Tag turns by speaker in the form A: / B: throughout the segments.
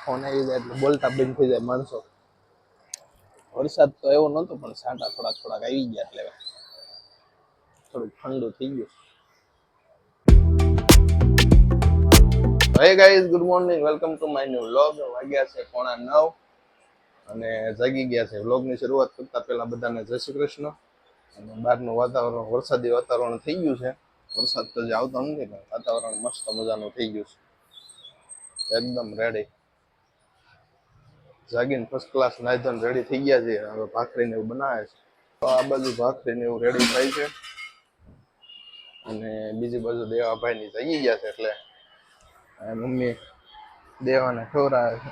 A: Phone આવી જાય એટલે બોલતા બંધ થઈ જાય માણસો. વરસાદ તો એવો નહોતો પણ છાંટા થોડાક આવી ગયા એટલે થોડુંક ઠંડુ થઈ ગયું. Hey guys, good morning, welcome to my new vlog. વાગ્યા છે 9:15 અને જાગી ગયા છે. વ્લોગની શરૂઆત કરતા પહેલા બધાને જય શ્રી કૃષ્ણ. અને બહારનું વાતાવરણ વરસાદી વાતાવરણ થઈ ગયું છે. વરસાદ તો જે આવતો નથી પણ વાતાવરણ મસ્ત મજાનું થઈ ગયું છે, એકદમ રેડી. જાગીને ફર્સ્ટ ક્લાસ નાઈ ધોઈને રેડી થઈ ગયા છે. હવે ભાખરીને એવું બનાવે છે. તો આ બાજુ ભાખરીને એવું રેડી થાય છે અને બીજી બાજુ દેવાભાઈની જાગી ગયા છે એટલે મમ્મી દેવાને ખવડાવે છે.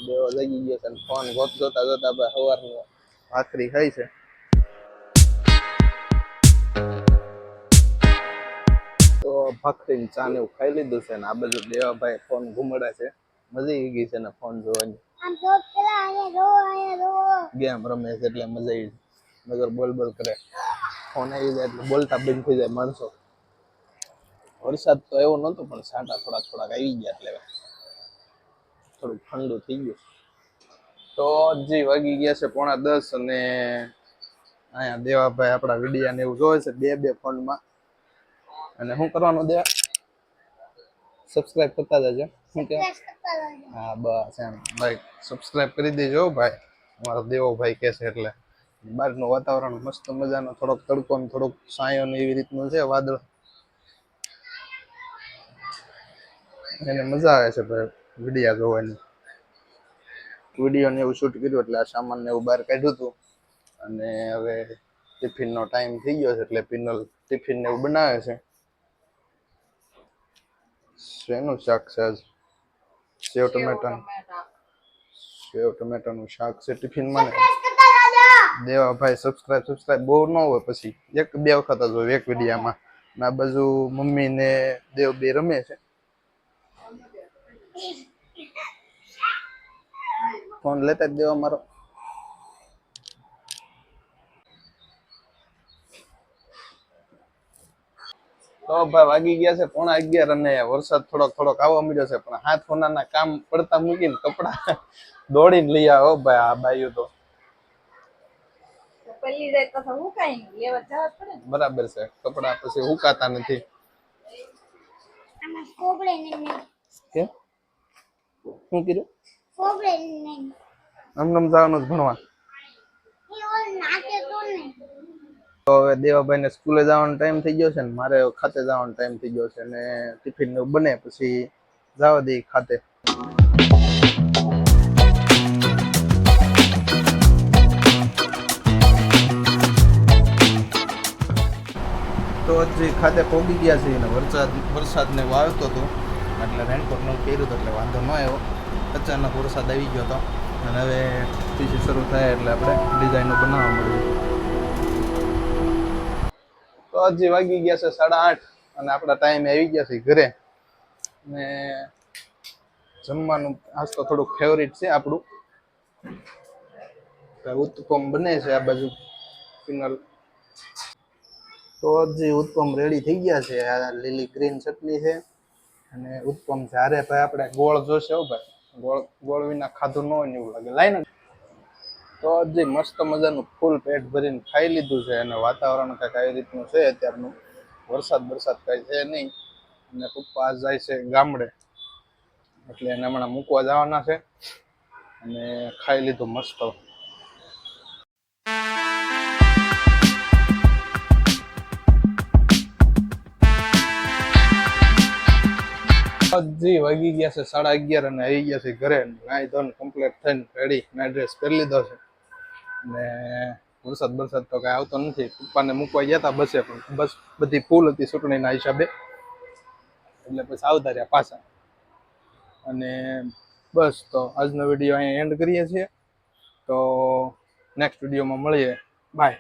A: દેવા જાગી ગયા છે અને ફોન જોતા આપણે સવારની ભાખરી ખાઈ છે. તો ભાખરી ચા ને એવું ખાઈ લીધું છે ને આ બાજુ દેવાભાઈ ફોન ઘુમાડે છે. મજા આવી ગઈ છે ને ફોન જોવાની. ગેમ રમે છે એટલે મજા આવી. નગર બોલ કરે. ફોન આવી જાય એટલે બોલતા બંધ થઈ જાય માણસો. વરસાદ તો એવો નહોતો પણ છાંટા થોડાક આવી ગયા એટલે થોડુંક ઠંડુ થઈ ગયું. તો હજી વાગી ગયા છે 9:30 અને અહીંયા દેવાભાઈ આપણા વિડીયા ને એવું જોવે છે બે ફોનમાં. અને શું કરવાનું દેવા? સબસ્ક્રાઇબ કરતા જજો. શું કે? હા બસ એમ ભાઈ, સબસ્ક્રાઇબ કરી દેજો ભાઈ. અમારો દેવો ભાઈ કે છે એટલે. બહારનું વાતાવરણ મસ્ત મજાનો, થોડોક તડકો ને થોડોક સાયો ને એવી રીતનું છે વાદળ. એને મજા આવે છે ભાઈ વિડીયા જોવાની. વિડીયો ને એવું શૂટ કર્યું એટલે આ સામાન ને એવું બહાર કાઢ્યું હતું અને હવે ટિફિનનો ટાઈમ થઈ ગયો છે એટલે ટિફિન ને એવું બનાવે છે. શેનું શાક છે આજ? સેવ ટમેટાનું શાક છે ટિફિનમાં ને. દેવા ભાઈ સબસ્ક્રાઇબ બહુ ન હોય, પછી 1-2 વખત જ હોય એક વિડીયામાં. આ બાજુ મમ્મી ને દેવ બે રમે છે. ફોન લેતા જ દેવા મારો. તો ભાઈ વાગી ગયા છે 11:30 અને વરસાદ થોડોક આવવા મળ્યો છે પણ હાથ હોનાના કામ પડતા મૂકીને કપડા દોડીને લઈ આવો ભાઈ. આ બાયું તો બરાબર છે, કપડા પછી હુકાતા નથી. કે શું કીધું? આમ જવાનું ભણવા. તો હવે દેવાભાઈ ને સ્કૂલે જવાનો ટાઈમ થઈ ગયો છે ને મારે ખાતે જવાનો ટાઈમ થઈ ગયો છે અને ટિફિન નું બને પછી જવા દે ખાતે. તો હજી ખાતે પહોંચી ગયા છે ને વરસાદને વાવતો હતો એટલે રેનકોટ નું પહેર્યું હતું એટલે વાંધો ન આવ્યો. અચાનક વરસાદ આવી ગયો હતો અને હવે પીછી શરૂ થાય એટલે આપણે ડિઝાઇનો બનાવવા મળ્યું. તો હજી વાગી ગયા છે 8:30 અને આપણા ટાઈમે આવી ગયા છે ઘરે. ને જમવાનું આજ તો થોડુંક ફેવરિટ છે આપણું. ઉત્પમ બને છે આ બાજુ ફિનલ. તો હજી ઉત્પમ રેડી થઈ ગયા છે. આ લીલી ગ્રીન ચટણી છે અને ઉત્પમ છે. અરે ભાઈ આપણે ગોળ જોશે હો ભાઈ. ગોળ વિના ખાધું ન હોય ને એવું લાગે. લાઈને. તો હજી મસ્ત મજાનું ફૂલ પેટ ભરીને ખાઈ લીધું છે અને વાતાવરણ કંઈક આવી રીતનું છે અત્યારનું. વરસાદ કઈ છે નહીં અને પપ્પા જાય છે ગામડે એટલે એને હમણાં મૂકવા જવાના છે અને ખાઈ લીધું મસ્ત. હજી વાગી ગયા છે 11:30 અને આવી ગયા છે ઘરે. નાઈ ધોઈને કમ્પ્લીટ થઈને રેડી, નાઈ ડ્રેસ પહેરી લીધો છે ને વરસાદ તો કઈ આવતો નથી. પપ્પાને મૂકવા ગયા હતા બસે પણ બસ બધી ફૂલ હતી ચૂંટણીના હિસાબે એટલે પછી આવતા રહ્યા પાછા. અને બસ તો આજનો વિડીયો અહીંયા એન્ડ કરીએ છીએ. તો નેક્સ્ટ વિડીયોમાં મળીએ. બાય.